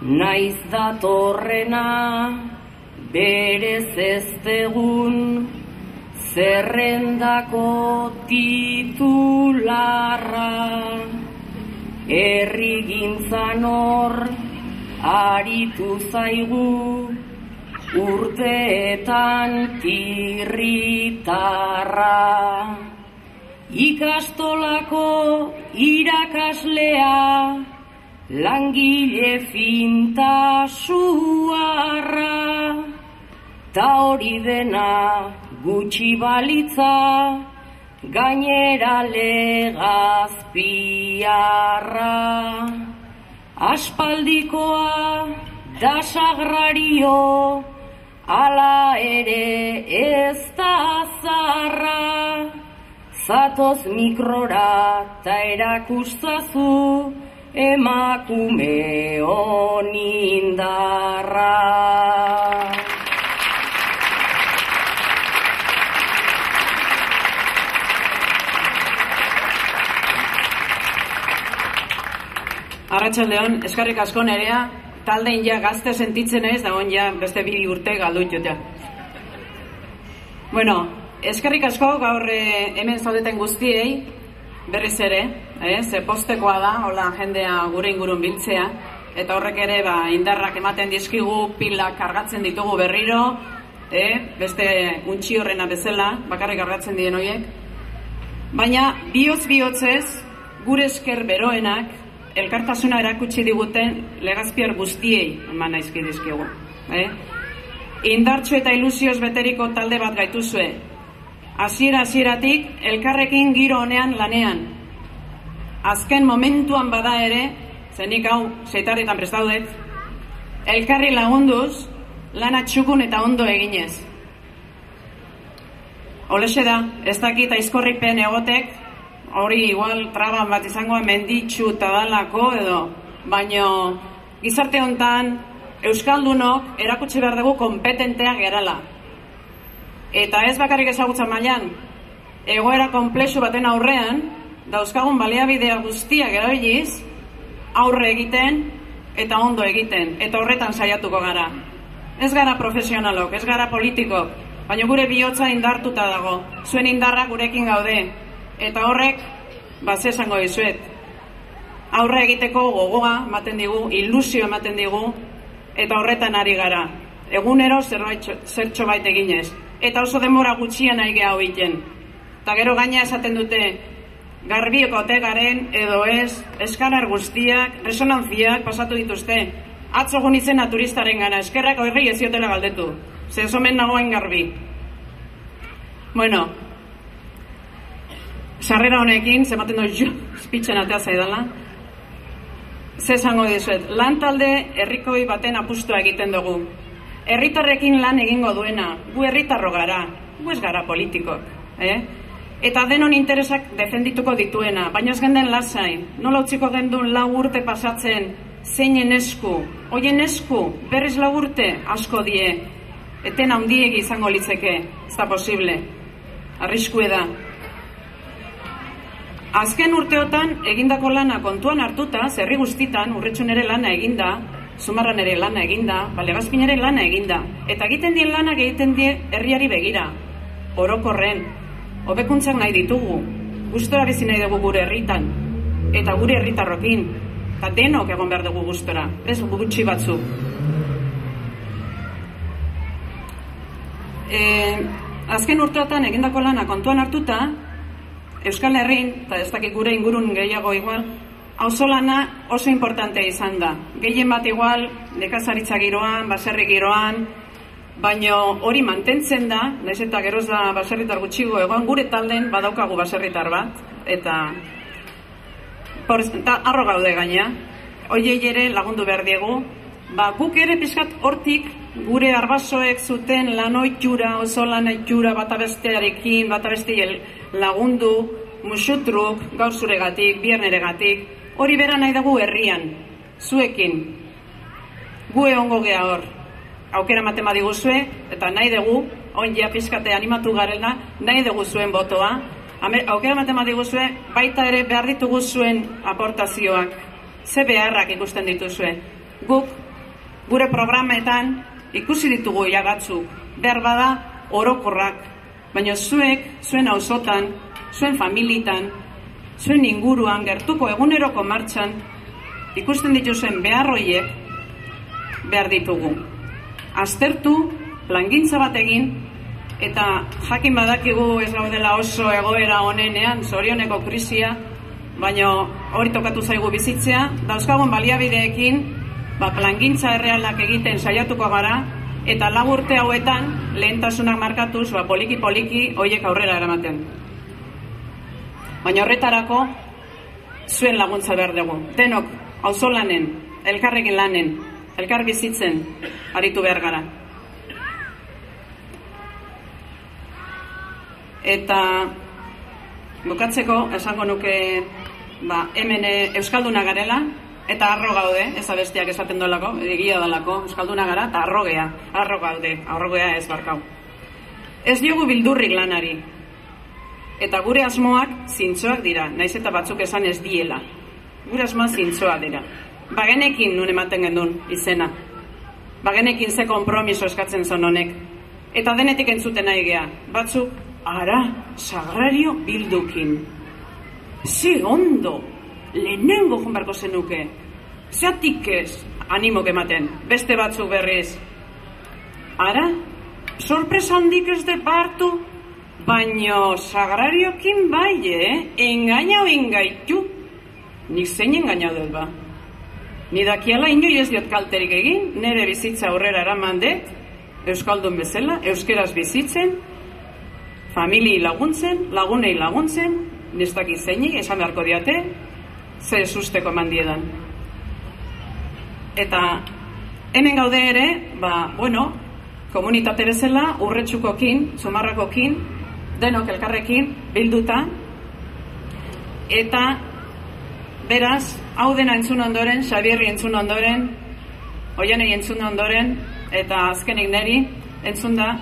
naiz datorrena berez ez degun zerrendako titularra, herrigintzan hor aritu zaigu urteetan tirritarra. Ikastolako irakaslea, langile finta suarra, ta hori dena gutxi balitza, gainera legazpiarra. Aspaldikoa da sagrario, ala ere ez da zarra. Zatoz mikrora ta erakustazu emakume honindarra. Arratsaldeon, eskerrik asko Nerea, taldein ja gazte sentitzen ez, dagoen ja beste 2 urte galdut ja. Bueno, eskerrik asko gaur hemen zaudeten guztiei, berriz ere, ze postekoa da, hola jendea gure ingurun biltzea, eta horrek ere indarrak ematen dizkigu, pilak kargatzen ditugu berriro, beste untxi horrena bezala, bakarrik kargatzen dien horiek, baina bihotz-bihotzez gure esker beroenak, elkartasuna erakutsi diguten legazpiar guztiei eman naizki dizkigu. Indartsu eta ilusioz beteriko talde bat gaituzue. Hasieratik elkarrekin giro honean lanean. Azken momentuan bada ere, zenik hau seitarritan prestaudet, elkarri lagunduz, lana txukun eta ondo eginez. Olexe da, ez dakit aizkorripen egotek, hori igual traban bat izangoa menditxu eta dalako edo, baino gizarte hontan euskaldunok erakutsi behar dugu kompetenteak gerala. Eta ez bakarrik ezagutza mailan, egoera konplexu baten aurrean, dauzkagun baliabidea guztiak erabiliz, aurre egiten eta ondo egiten, eta horretan saiatuko gara. Ez gara profesionalok, ez gara politikok, baina gure bihotza indartuta dago, zuen indarrak gurekin gaude. Eta horrek, ze esango dizuet, aurre egiteko gogoa ematen digu, ilusio ematen digu, eta horretan ari gara. Egunero zertxo bait eginez. Eta oso denbora gutxian nahi geha egiten. Eta gero gaina esaten dute, garbioko ote garen edo ez, eskanar guztiak, resonantziak pasatu dituzte. Atzo gunitzen naturistaren gana, eskerrak horri eziotela galdetu. Ze omen nagoen garbi. Bueno, sarrera honekin, zematen dut spitzen atea zaidala, ze esango dizuet, lan talde herrikoi baten apustua egiten dugu. Herritarrekin lan egingo duena, gu herritarro gara, gu ez gara politikok. Eta denon interesak defendituko dituena, baina ez genden lasai, nola utziko gendun 4 urte pasatzen, zeinen esku, hoien esku, berriz 4 urte, asko die, eten handiegi izango litzeke, ez da posible, arriskue da. Azken urteotan egindako lana kontuan hartuta, herri guztitan, Urretxun ere lana eginda, Zumarran ere lana eginda, Legazpin ere lana eginda. Eta egiten dien lanak egiten die herriari begira, orokorren, hobekuntzak nahi ditugu, gustora bizi nahi dugu gure herritan, eta gure herritarrokin, eta denok egon behar dugu gustora, ez gutxi batzuk. Azken urteotan egindako lana kontuan hartuta, Euskal Herrin, eta ez dakik gure ingurun gehiago igual, auzolana oso importantea izan da. Gehien bat igual, nekazaritza giroan, baserri giroan, baina hori mantentzen da, naiz eta geroz da baserritar gutxigo egon, gure talden badaukagu baserritar bat, eta arro gaude gaina, hoiei ere lagundu behar diegu, guk ere pixkat hortik gure arbasoek zuten lanoitxura, oso lanoitxura bata bestearekin, bata beste lagundu, musutruk, gaur zuregatik, bierneregatik, hori bera nahi dugu herrian, zuekin, gu egongo gea hor, aukera ematen badiguzue, eta nahi dugu, ondia pixkate animatu garela, nahi dugu zuen botoa, aukera ematen badiguzue, baita ere behar ditugu zuen aportazioak, ze beharrak ikusten dituzue, guk Gure programetan ikusi ditugu ja batzuk, behar bada orokorrak, baina zuek, zuen auzotan, zuen familitan, zuen inguruan, gertuko eguneroko martxan, ikusten dituzen behar horiek behar ditugu. Aztertu, plangintza bat egin, eta jakin badakigu ez gaudela oso egoera honenean, zorioneko krisia, baina hori tokatu zaigu bizitzea, dauzkagun baliabideekin, plangintza errealak egiten saiatuko gara, eta 4 urte hauetan lehentasunak markatuz, poliki-poliki horiek aurrera eramaten. Baina horretarako, zuen laguntza behar dugu. Denok, auzolanen, elkarrekin lanen, elkar bizitzen, aritu behar gara. Eta bukatzeko, esango nuke hemen euskalduna garela, eta arro gaude, ez abestiak esaten dolako, egia dalako, euskalduna gara, eta arro gaude, arrogea ez barkau. Ez diogu bildurrik lanari, eta gure asmoak zintzoak dira, naiz eta batzuk esan ez diela. Gure asmoak zintzoak dira. Bagenekin nun ematen gendun izena, bagenekin ze konpromiso eskatzen zon honek, eta denetik entzuten nahi gea, batzuk, ara, sagrario bildukin. Ze ondo, lehenengo joan beharko zenuke. Zeatik ez, animok ematen, beste batzuk berriz. Ara, sorpresa handik ez departu, baino sagrariokin bai, engaina o engaitu. Nik zein engaina dut ba. Ni dakiala inoi ez diot kalterik egin, nire bizitza aurrera eraman dut, euskaldun bezala, euskeraz bizitzen, familii laguntzen, lagunei laguntzen, niztaki zeinik, esan beharko diate, ze susteko eman diedan. Eta hemen gaude ere, komunitate bezala, urretxukokin, zumarrakokin, denok elkarrekin, bilduta, eta beraz, hau dena entzun ondoren, Xabierri entzun ondoren, Oianei entzun ondoren, eta azkenik neri entzun da,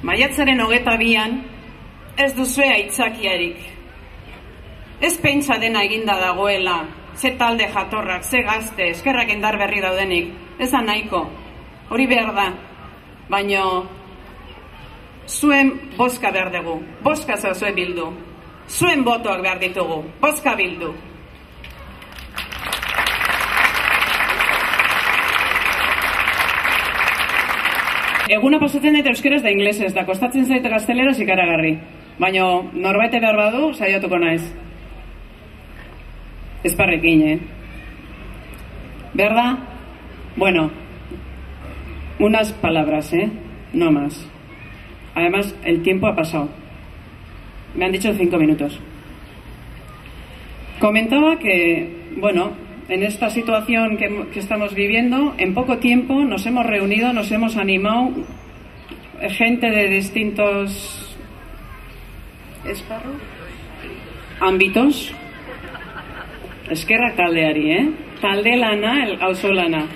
maiatzaren 22an ez duzue aitzakiarik. Ez pentsa dena eginda dagoela, ze talde jatorrak, ze gazte, eskerrak indar berri daudenik, ez da nahiko, hori behar da, baina zuen bozka behar dugu, bozka zazue bildu, zuen botoak behar ditugu, bozka bildu. Eguna pasatzen eta euskeraz da inglesez, da kostatzen zaite gazteleraz ikaragarri. Baina norbaite behar badu, saiatuko naiz. Esparrekin, ¿Verdad? Bueno, unas palabras, no más. Además, el tiempo ha pasado. Me han dicho 5 minutos. Comentaba que, en esta situación que estamos viviendo, en poco tiempo nos hemos reunido, nos hemos animado, gente de distintos ámbitos, eskerrak taldeari, talde lana, el auzolana,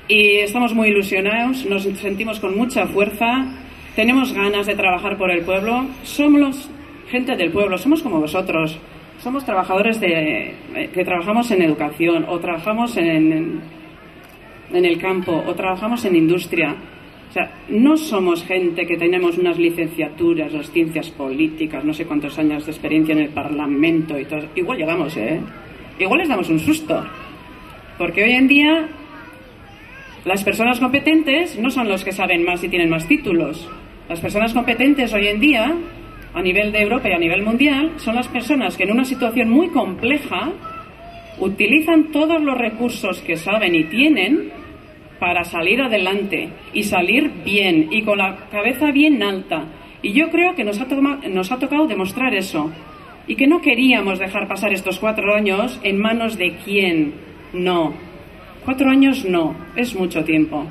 y estamos muy ilusionados, nos sentimos con mucha fuerza, tenemos ganas de trabajar por el pueblo, somos gente del pueblo, somos como vosotros. Somos trabajadores que trabajamos en educación, o trabajamos en el campo, o trabajamos en industria. O sea, no somos gente que tenemos unas licenciaturas, las ciencias políticas, no sé cuántos años de experiencia en el Parlamento y todo. Igual llegamos, Igual les damos un susto. Porque hoy en día las personas competentes no son los que saben más y tienen más títulos. Las personas competentes hoy en día, a nivel de Europa y a nivel mundial, son las personas que en una situación muy compleja utilizan todos los recursos que saben y tienen para salir adelante y salir bien y con la cabeza bien alta. Y yo creo que nos ha tocado demostrar eso y que no queríamos dejar pasar estos 4 años en manos de quién. No, 4 años no, es mucho tiempo.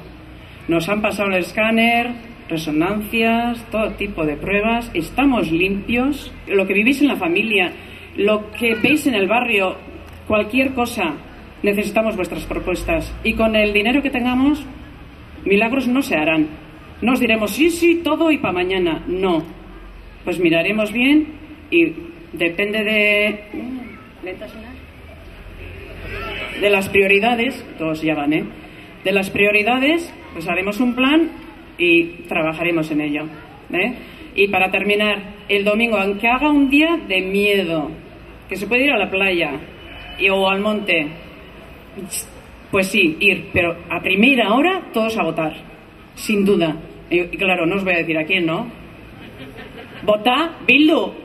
Nos han pasado el escáner, resonancias, todo tipo de pruebas, estamos limpios, lo que vivís en la familia, lo que veis en el barrio, cualquier cosa, necesitamos vuestras propuestas y con el dinero que tengamos, milagros no se harán. No os diremos sí, todo y para mañana, no. Pues miraremos bien y depende de las prioridades, todos ya van, de las prioridades, pues haremos un plan y trabajaremos en ello. Y para terminar, el domingo, aunque haga un día de miedo, que se puede ir a la playa o al monte, pues sí, ir, pero a primera hora todos a votar, sin duda. Y claro, no os voy a decir a quién, ¿no? Vota Bildu.